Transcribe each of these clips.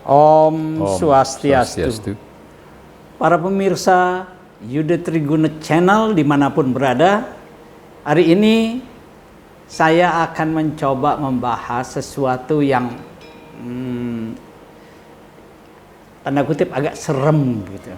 Om Om Swastiastu. Swastiastu. Para pemirsa Yuda Triguna Channel dimanapun berada, hari ini saya akan mencoba membahas sesuatu yang tanda kutip agak serem gitu.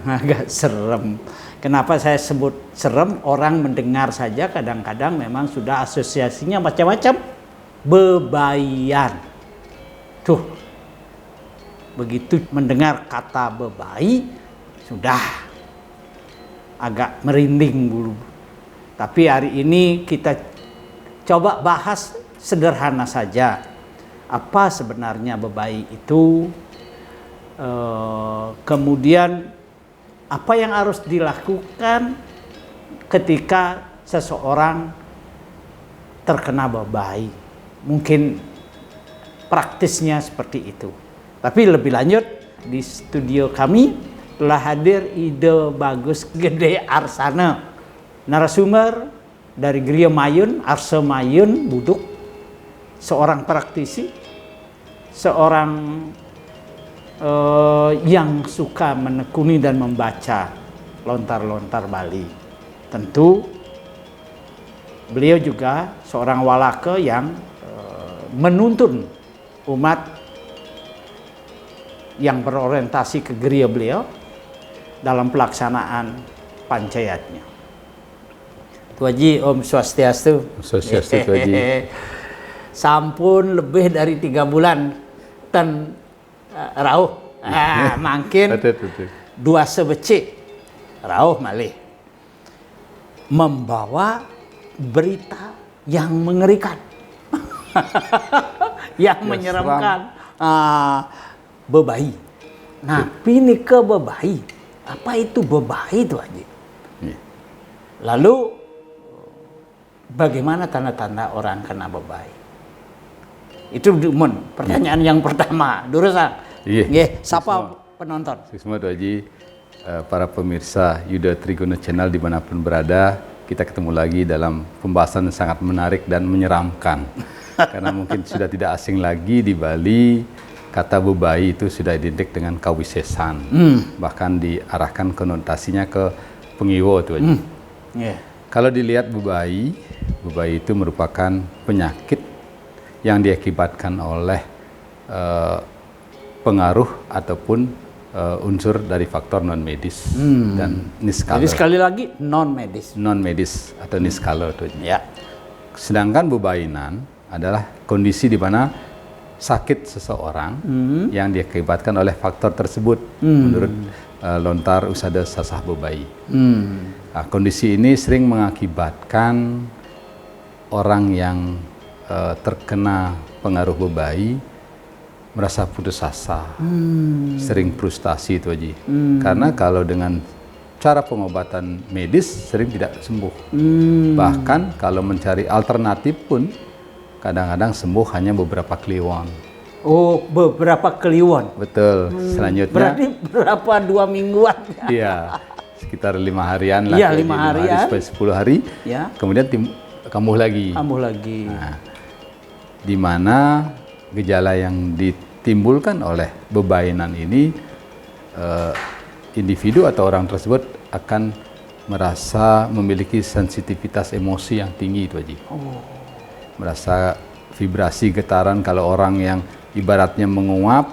Agak serem. Kenapa saya sebut serem? Orang mendengar saja kadang-kadang memang sudah asosiasinya macam-macam. Bebayan. Tuh, begitu mendengar kata bebai sudah agak merinding bulu. Tapi hari ini kita coba bahas sederhana saja. Apa sebenarnya bebai itu? Kemudian apa yang harus dilakukan ketika seseorang terkena bebai? Mungkin praktisnya seperti itu. Tapi lebih lanjut, di studio kami telah hadir Ide Bagus Gede Arsana, narasumber dari Gria Mayun, Arsa Mayun Buduk, seorang praktisi, seorang yang suka menekuni dan membaca lontar-lontar Bali. Tentu beliau juga seorang walake yang menuntun umat yang berorientasi ke Gria beliau dalam pelaksanaan pancayatnya. Tuaji, Om Swastiastu. Swastiastu, Tuaji. Sampun lebih dari 3 bulan ten rauh. Makin dua sebeci rauh malih membawa berita yang mengerikan. Yang menyeramkan. Bebai. Nah, ini ke bebai. Apa itu bebai itu Haji? Lalu bagaimana tanda-tanda orang kena bebai? Itu pertanyaan yang pertama. Durusan. Nggih, sapa penonton? Semua Haji, para pemirsa Yuda Triguna Channel dimanapun berada, kita ketemu lagi dalam pembahasan yang sangat menarik dan menyeramkan. Karena mungkin sudah tidak asing lagi di Bali, kata bebai itu sudah identik dengan kawisesan. Bahkan diarahkan konotasinya ke pengiwo tuh Haji. Kalau dilihat bebai itu merupakan penyakit yang diakibatkan oleh pengaruh ataupun unsur dari faktor non medis dan niskala. Jadi sekali lagi non medis. Non medis atau niskala tuh Haji. Ya. Sedangkan bebainan adalah kondisi di mana sakit seseorang yang diakibatkan oleh faktor tersebut menurut lontar usada sasah bebai. Nah, kondisi ini sering mengakibatkan orang yang terkena pengaruh bebai merasa putus asa, sering frustasi itu Haji. Karena kalau dengan cara pengobatan medis sering tidak sembuh. Bahkan kalau mencari alternatif pun kadang-kadang sembuh hanya beberapa kliwon. Oh, beberapa kliwon. Betul. Selanjutnya berarti berapa 2 mingguan? Iya, sekitar 5 harian lah. Iya, 5 harian sampai 10 hari. Ya. Kemudian kambuh lagi. Kambuh lagi. Nah, di mana gejala yang ditimbulkan oleh bebainan ini, individu atau orang tersebut akan merasa memiliki sensitivitas emosi yang tinggi itu Haji. Merasa vibrasi getaran, kalau orang yang ibaratnya menguap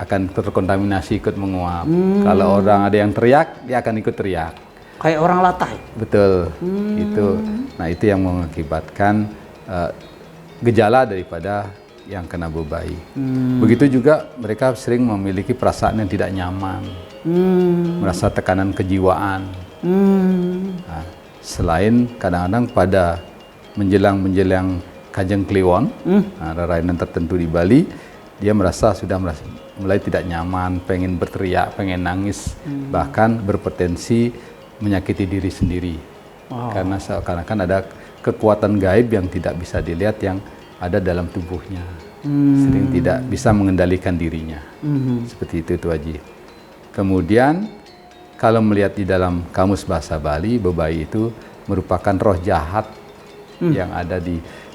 akan terkontaminasi ikut menguap. Kalau orang ada yang teriak, dia akan ikut teriak. Kayak orang latah. Betul. Itu. Nah, itu yang mengakibatkan gejala daripada yang kena bebai. Begitu juga mereka sering memiliki perasaan yang tidak nyaman. Merasa tekanan kejiwaan. Nah, selain kadang-kadang pada menjelang Kajeng Kliwon, rarainan tertentu di Bali, dia merasa mulai tidak nyaman, pengen berteriak, pengen nangis, bahkan berpotensi menyakiti diri sendiri. Karena seakan-akan ada kekuatan gaib yang tidak bisa dilihat yang ada dalam tubuhnya. Sering tidak bisa mengendalikan dirinya. Seperti itu Tuh Haji. Kemudian kalau melihat di dalam Kamus Bahasa Bali, bebai itu merupakan roh jahat yang ada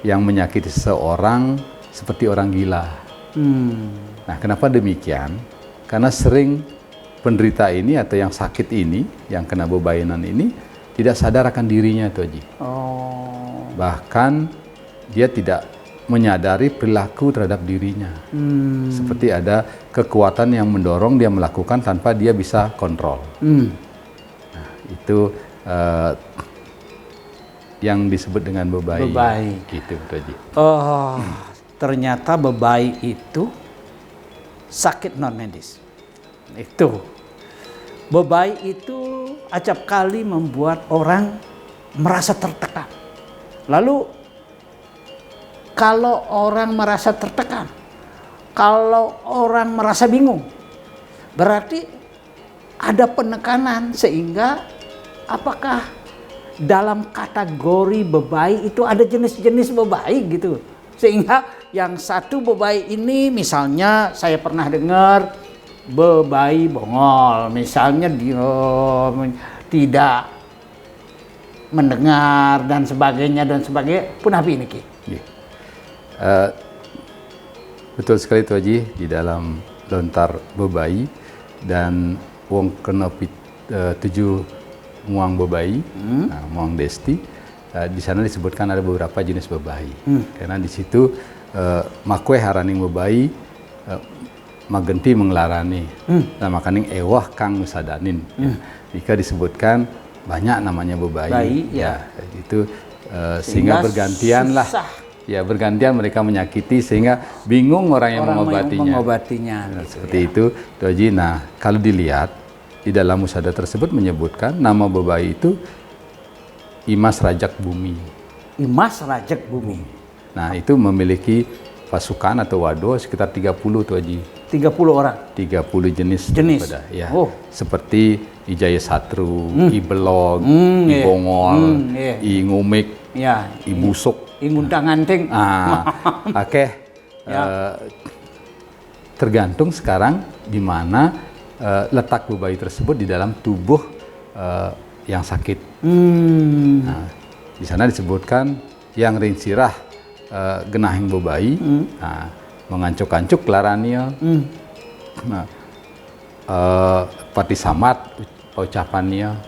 yang menyakiti seseorang seperti orang gila. Nah, kenapa demikian? Karena sering penderita ini atau yang sakit ini, yang kena bebainan ini, tidak sadar akan dirinya tuh Haji. Oh. Bahkan dia tidak menyadari perilaku terhadap dirinya. Seperti ada kekuatan yang mendorong dia melakukan tanpa dia bisa kontrol. Nah, itu yang disebut dengan bebai. Bebai. Gitu, Haji. Oh, ternyata bebai itu sakit non medis. Itu. Bebai itu acap kali membuat orang merasa tertekan. Lalu kalau orang merasa tertekan, kalau orang merasa bingung, berarti ada penekanan sehingga apakah dalam kategori bebai itu ada jenis-jenis bebai gitu. Sehingga yang satu bebai ini misalnya saya pernah dengar bebai bongol, misalnya dia tidak mendengar dan sebagainya punah ini Ki. Betul sekali Tuh Haji, di dalam lontar bebai dan wong kena 7 muang bebai, muang desti, di sana disebutkan ada beberapa jenis bebai. Karena di situ makwe haraning bebai magenti menglarani, nah makaning ewah kang nusadanin. Jika disebutkan banyak namanya bebai, itu sehingga bergantian lah. Ya, bergantian mereka menyakiti sehingga bingung orang yang mengobatinya. Nah, seperti itu, Doji. Nah, kalau dilihat di dalam musada tersebut menyebutkan nama bebai itu Imas Rajak Bumi. Imas Rajak Bumi. Nah, itu memiliki pasukan atau wado sekitar 30 Doji. 30 orang. 30 jenis. Daripada, ya. Seperti Ijaya Satru, I Belog, I Bongol, I Ngumik, I Busuk. Inguntang anting. Tergantung sekarang di mana letak bebai tersebut di dalam tubuh yang sakit. Nah, di sana disebutkan yang rinsirah genahing bebai, mengancuk-ancuk larania, pati samat ucapannya,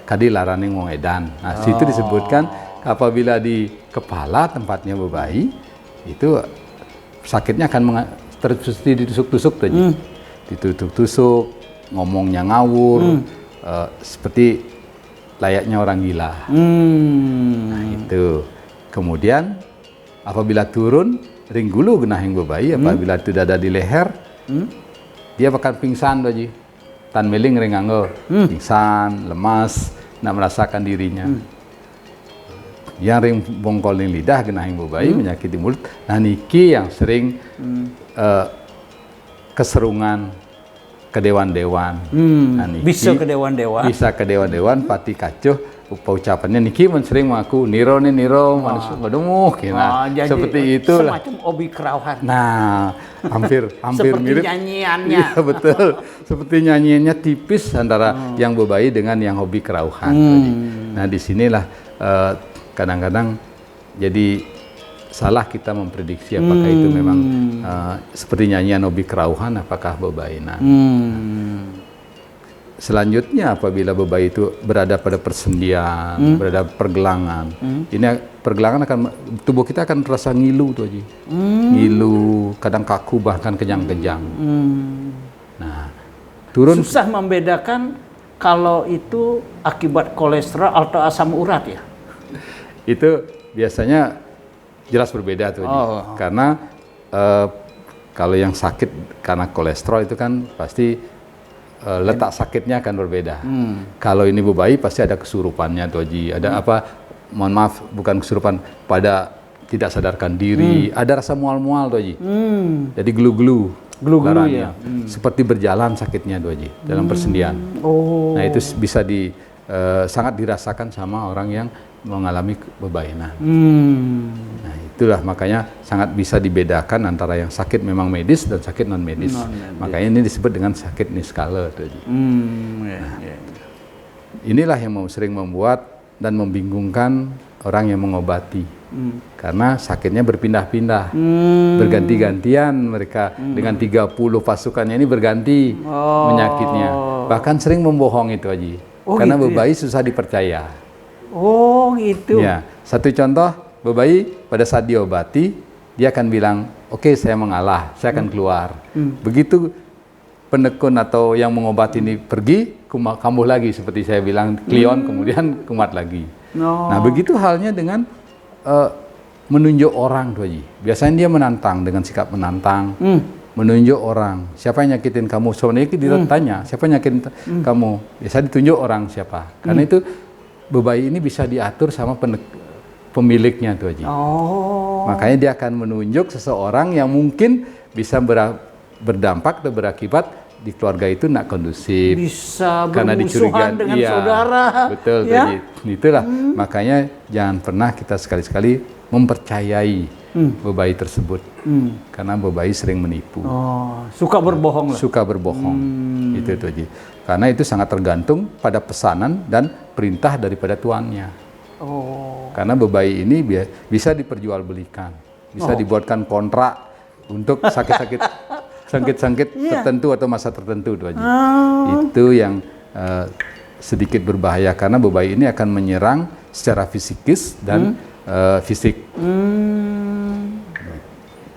kadi laraning wong edan. Nah, situ disebutkan apabila di kepala tempatnya bebai, itu sakitnya akan terus ditusuk-tusuk tadi. Ditusuk-tusuk, ngomongnya ngawur, seperti layaknya orang gila. Nah, itu. Kemudian apabila turun, ringgulu genahing bebai, apabila tidak ada di leher, dia bakal pingsan tadi. Tan meling ringanggo, pingsan, lemas, tidak merasakan dirinya. Yang ring bongkolin lidah genahing bebai menyakiti mulut. Nah niki yang sering keserungan ke dewan-dewan. Nah, bisa ke dewan-dewan. Bisa ke dewan-dewan pati kacuh ucapannya niki sering mengaku niro manusia badumuh kina. Seperti itu lah. Semacam obi kerauhan. Nah, hampir seperti mirip nyanyiannya. Iya, betul. Seperti nyanyiannya tipis antara yang bebai dengan yang hobi kerauhan. Nah, disinilah kadang-kadang jadi salah kita memprediksi apakah itu memang seperti nyanyian hobi kerauhan, apakah bebainan. Selanjutnya apabila bebai itu berada pada persendian, berada pergelangan, ini pergelangan tubuh kita akan terasa ngilu tuh Haji. Ngilu, kadang kaku bahkan kejang-kejang. Nah, turun. Susah membedakan kalau itu akibat kolesterol atau asam urat ya. Itu biasanya jelas berbeda tuh, karena kalau yang sakit karena kolesterol itu kan pasti letak sakitnya akan berbeda. Kalau ini bebai pasti ada kesurupannya tuh Haji, ada apa? Mohon maaf, bukan kesurupan, pada tidak sadarkan diri, ada rasa mual-mual tuh Haji. Jadi gelu-gelu ya. Seperti berjalan sakitnya tuh Haji dalam persendian. Nah itu bisa sangat dirasakan sama orang yang mengalami bebainan. Nah, itulah makanya sangat bisa dibedakan antara yang sakit memang medis dan sakit non medis. Makanya ini disebut dengan sakit niskala. Inilah yang sering membuat dan membingungkan orang yang mengobati. Karena sakitnya berpindah-pindah, berganti-gantian mereka dengan 30 pasukannya ini berganti menyakitnya. Bahkan sering membohong itu Haji, karena gitu bebayi susah dipercaya. Oh gitu. Ya, satu contoh, bebayi pada saat diobati, dia akan bilang, oke, saya mengalah, saya akan keluar. Begitu penekun atau yang mengobati ini pergi, kambuh lagi seperti saya bilang, klion, kemudian kumat lagi. Nah, begitu halnya dengan menunjuk orang tuh Haji. Biasanya dia menantang dengan sikap menantang, menunjuk orang. Siapa yang nyakitin kamu? Sebenarnya ditanya, siapa yang nyakitin kamu? Biasa ditunjuk orang siapa. Karena itu bebayi ini bisa diatur sama pemiliknya tuh Haji. Makanya dia akan menunjuk seseorang yang mungkin bisa berdampak atau berakibat di keluarga itu nak kondusif. Bisa karena bermusuhan dengan saudara. Betul, ya? Itulah. Makanya jangan pernah kita sekali-sekali mempercayai bebayi tersebut. Karena bebayi sering menipu. Suka berbohong lah. Suka berbohong. Itu Haji. Karena itu sangat tergantung pada pesanan dan perintah daripada tuannya. Karena bebayi ini bisa diperjualbelikan, bisa dibuatkan kontrak untuk sakit-sakit tertentu atau masa tertentu tuh Haji. Itu yang sedikit berbahaya karena bebayi ini akan menyerang secara fisikis dan fisik.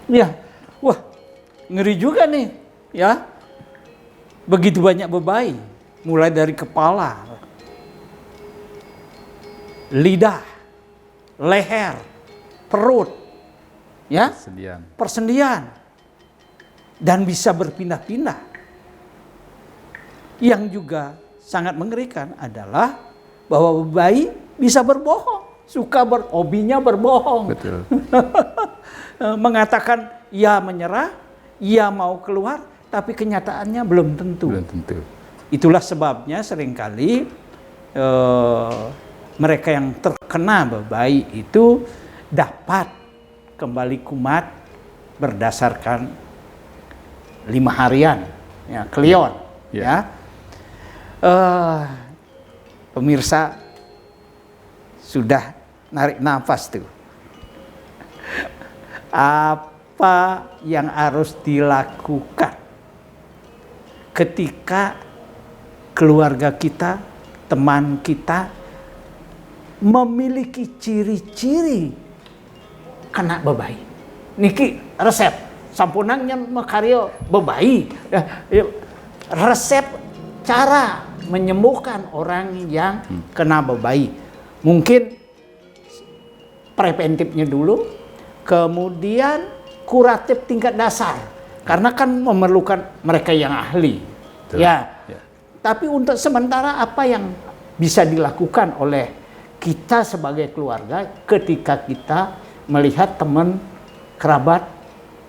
Ya, wah ngeri juga nih, ya. Begitu banyak bebayi, mulai dari kepala, lidah, leher, perut, ya, persendian, dan bisa berpindah-pindah. Yang juga sangat mengerikan adalah bahwa bebayi bisa berbohong, hobinya berbohong. Betul. Mengatakan ia menyerah, ia mau keluar, tapi kenyataannya belum tentu. Belum tentu. Itulah sebabnya seringkali mereka yang terkena bebayi itu dapat kembali kumat berdasarkan 5 harian, ya, klion, ya. Pemirsa sudah narik nafas tuh. Apa yang harus dilakukan ketika keluarga kita, teman kita memiliki ciri-ciri kena bebayi? Niki resep sampunannya makaryo bebayi. Resep cara menyembuhkan orang yang kena bebayi. Mungkin preventifnya dulu, kemudian kuratif tingkat dasar. Karena kan memerlukan mereka yang ahli. Ya. Tapi untuk sementara apa yang bisa dilakukan oleh kita sebagai keluarga ketika kita melihat teman kerabat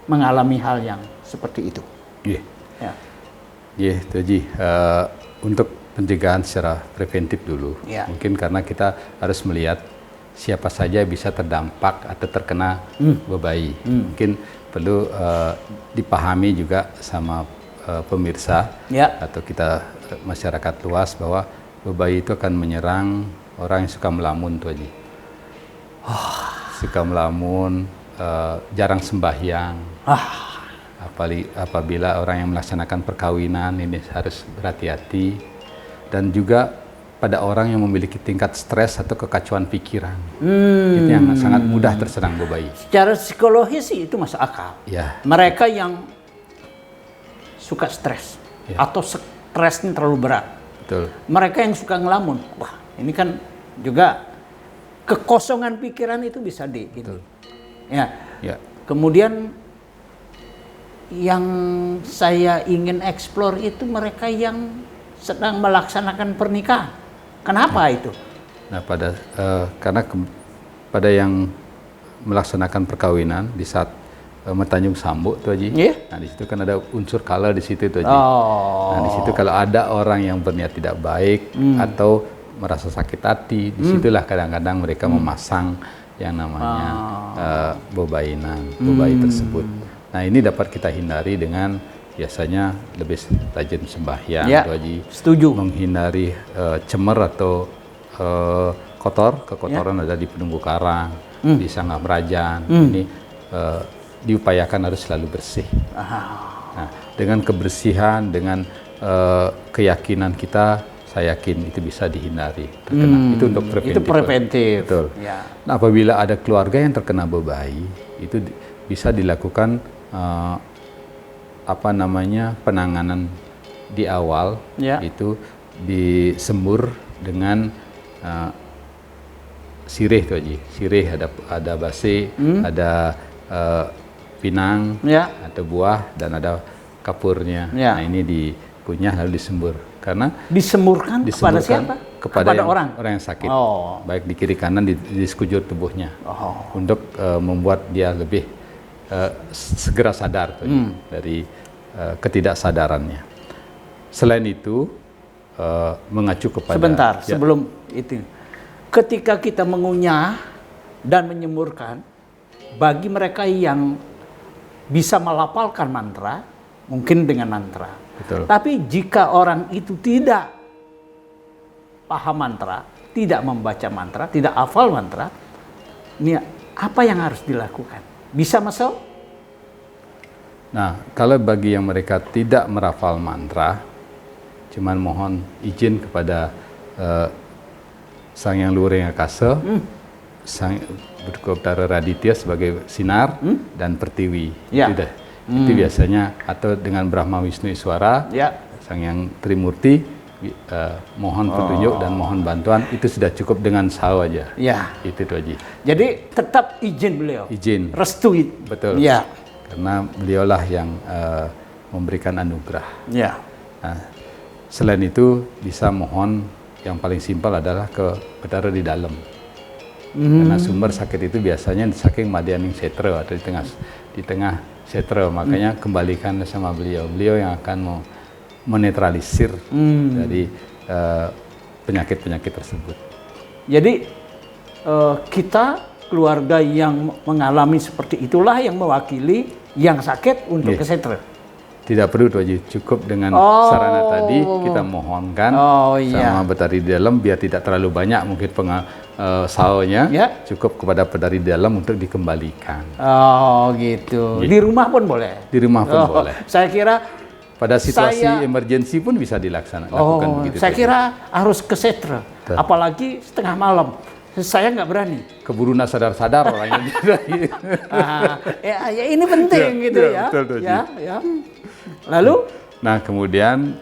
mengalami hal yang seperti itu? Itu Haji. Untuk pencegahan secara preventif dulu. Mungkin karena kita harus melihat siapa saja bisa terdampak atau terkena bebayi. Mungkin perlu dipahami juga sama pemirsa atau kita masyarakat luas bahwa bebayi itu akan menyerang orang yang suka melamun tuh Haji. Suka melamun, jarang sembahyang. Apabila orang yang melaksanakan perkawinan ini harus berhati-hati, dan juga pada orang yang memiliki tingkat stres atau kekacauan pikiran, itu yang sangat mudah terserang bebayi. Secara psikologis sih itu masuk akal. Mereka yang suka stres atau stresnya terlalu berat. Betul. Mereka yang suka ngelamun, wah ini kan juga kekosongan pikiran itu bisa gitu. Kemudian yang saya ingin eksplor itu mereka yang sedang melaksanakan pernikahan. Kenapa itu? Nah, karena pada yang melaksanakan perkawinan di saat Metanjung Sambuk tuh Haji. Nah, di situ kan ada unsur kala di situ tuh Haji. Nah, di situ kalau ada orang yang berniat tidak baik atau merasa sakit hati, disitulah kadang-kadang mereka memasang yang namanya bebayi tersebut. Nah, ini dapat kita hindari dengan biasanya lebih rajin sembahyang, Haji. Setuju. Menghindari cemer atau kotor, kekotoran ada di penunggu karang, di Sanggah Berajan. Ini diupayakan harus selalu bersih. Nah, dengan kebersihan, dengan keyakinan kita, saya yakin itu bisa dihindari terkena. Itu untuk preventif. Itu preventif. Betul. Ya. Nah, apabila ada keluarga yang terkena bebai, itu bisa dilakukan penanganan di awal, itu disembur dengan sirih tuh Haji. Sirih ada basi, ada pinang, ada buah dan ada kapurnya. Nah, ini dikunyah lalu disembur. Karena disemburkan kepada siapa? Kepada orang yang sakit. Baik di kiri kanan di sekujur tubuhnya. Untuk membuat dia lebih segera sadar dari ketidaksadarannya. Selain itu, mengacu kepada... Sebentar, sebelum itu. Ketika kita mengunyah dan menyemburkan, bagi mereka yang bisa melafalkan mantra, mungkin dengan mantra. Betul. Tapi jika orang itu tidak paham mantra, tidak membaca mantra, tidak hafal mantra, ini apa yang harus dilakukan? Bisa masuk? Nah, kalau bagi yang mereka tidak merafal mantra, cuman mohon izin kepada Sang Yang Luhur Ngakasa, Sang Betara Raditya sebagai sinar dan pertiwi. Itu biasanya, atau dengan Brahma Wisnu Iswara, Sang Yang Trimurti, mohon petunjuk dan mohon bantuan. Itu sudah cukup dengan saw aja. Itu Haji. Jadi tetap izin beliau. Izin. Restu. Betul. Karena beliaulah yang memberikan anugerah. Nah, selain itu bisa mohon, yang paling simpel adalah ke Betara di dalam. Karena sumber sakit itu biasanya saking Madyaning Setra atau di tengah setra, makanya kembalikan sama beliau. Beliau yang akan menetralisir dari penyakit-penyakit tersebut. Jadi kita keluarga yang mengalami seperti itulah yang mewakili yang sakit untuk ke setra. Tidak perlu Haji, cukup dengan sarana tadi kita mohonkan sama Betari di dalam, biar tidak terlalu banyak mungkin saonya, cukup kepada Betari di dalam untuk dikembalikan. Gitu. Di rumah pun boleh? Di rumah pun boleh. Saya kira pada situasi emergensi pun bisa dilakukan begitu. Saya kira harus ke setra, apalagi setengah malam. Saya nggak berani. Keburu sadar-sadar orangnya. Ya ini penting gitu ya. Betul, ya. Lalu? Nah, kemudian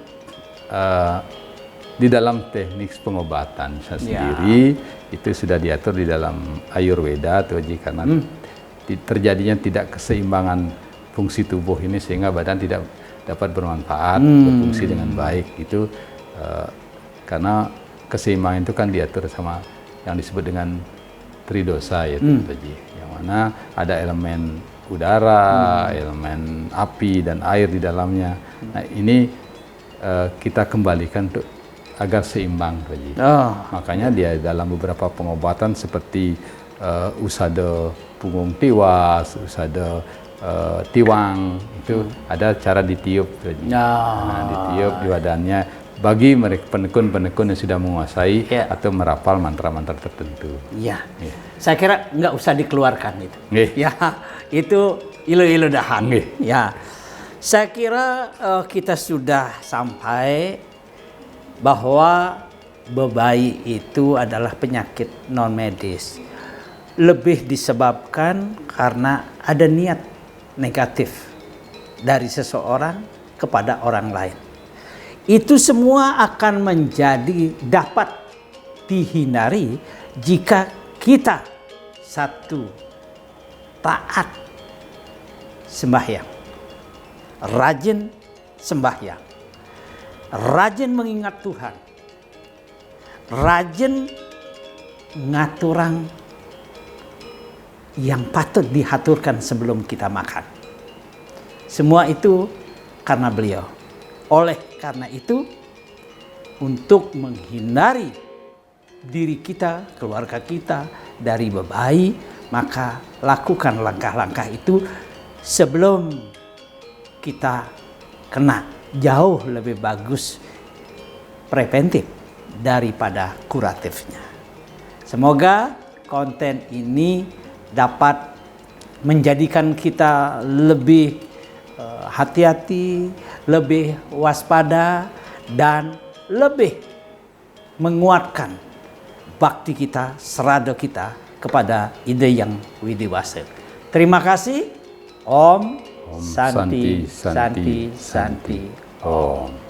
di dalam teknik pengobatan sendiri itu sudah diatur di dalam Ayurveda tuh Haji, karena terjadinya tidak keseimbangan fungsi tubuh ini sehingga badan tidak dapat bermanfaat, berfungsi dengan baik. Itu karena keseimbangan itu kan diatur sama yang disebut dengan tridosa, yaitu Haji, yang mana ada elemen udara, elemen api dan air di dalamnya. Nah, ini kita kembalikan agar seimbang, Haji. Makanya dia dalam beberapa pengobatan seperti usada punggung tiwas, usada tiwang, itu ada cara ditiup, Haji. Nah, ditiup di badannya bagi mereka penekun-penekun yang sudah menguasai atau merapal mantra-mantra tertentu. Saya kira nggak usah dikeluarkan itu. Itu ilu-ilu dahan. Saya kira kita sudah sampai bahwa bebai itu adalah penyakit non medis. Lebih disebabkan karena ada niat negatif dari seseorang kepada orang lain. Itu semua akan dapat dihindari jika kita satu, taat sembahyang, rajin sembahyang, rajin mengingat Tuhan, rajin ngaturang yang patut dihaturkan sebelum kita makan. Semua itu karena beliau. Oleh karena itu, untuk menghindari diri kita, keluarga kita dari bebai, maka lakukan langkah-langkah itu sebelum kita kena. Jauh lebih bagus preventif daripada kuratifnya. Semoga konten ini dapat menjadikan kita lebih hati-hati, lebih waspada, dan lebih menguatkan bakti kita, serada kita kepada ide yang widiwasa. Terima kasih. Om Santi, Santi, Santi, Om.